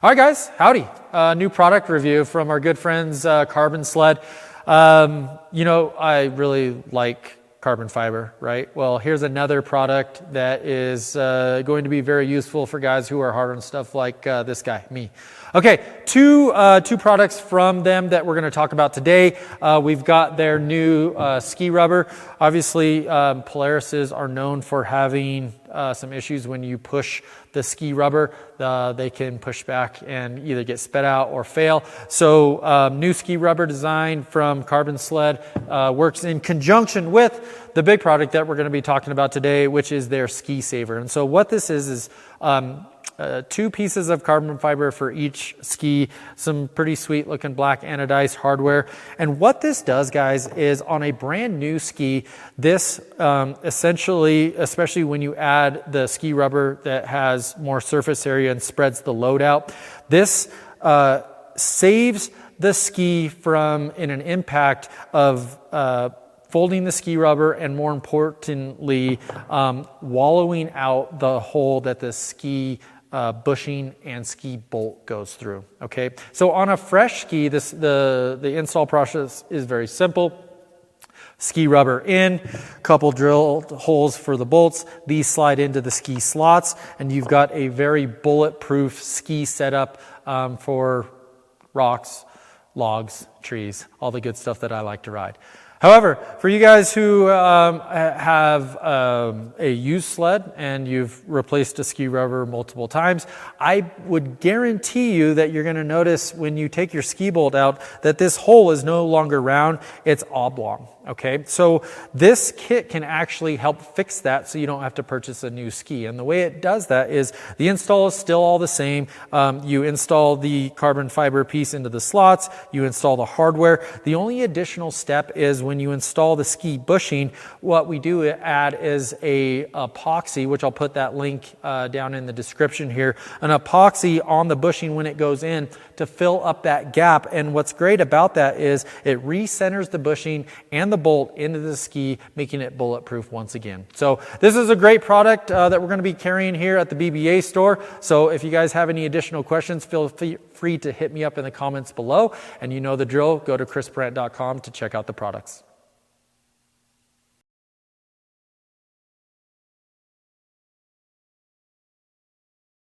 All right, guys, howdy. New product review from our good friends, Carbon Sled. I really like carbon fiber, right? Well, here's another product that is going to be very useful for guys who are hard on stuff like this guy, me. Okay, two products from them that we're going to talk about today. We've got their new ski rubber. Obviously, Polarises are known for having some issues when you push the ski rubber. They can push back and either get sped out or fail. So new ski rubber design from Carbon Sled works in conjunction with the big product that we're going to be talking about today, which is their Ski Saver. And so what this is two pieces of carbon fiber for each ski, some pretty sweet looking black anodized hardware. And what this does, guys, is on a brand new ski, this essentially, especially when you add the ski rubber that has more surface area and spreads the load out, this saves the ski from in an impact of folding the ski rubber and, more importantly, wallowing out the hole that the ski bushing and ski bolt goes through. Okay, so on a fresh ski, the install process is very simple. Ski rubber in, couple drilled holes for the bolts. These slide into the ski slots, and you've got a very bulletproof ski setup for rocks, logs, trees, all the good stuff that I like to ride. However, for you guys who have a used sled and you've replaced a ski rubber multiple times, I would guarantee you that you're going to notice when you take your ski bolt out that this hole is no longer round, it's oblong. Okay, so this kit can actually help fix that so you don't have to purchase a new ski. And the way it does that is the install is still all the same. You install the carbon fiber piece into the slots, you install the hardware. The only additional step is when you install the ski bushing, what we do add is a epoxy, which I'll put that link down in the description here, an epoxy on the bushing when it goes in to fill up that gap. And what's great about that is it recenters the bushing and the bolt into the ski, making it bulletproof once again. So this is a great product that we're going to be carrying here at the BBA store. So if you guys have any additional questions, feel free to hit me up in the comments below. And you know the drill, go to chrisburandt.com to check out the products.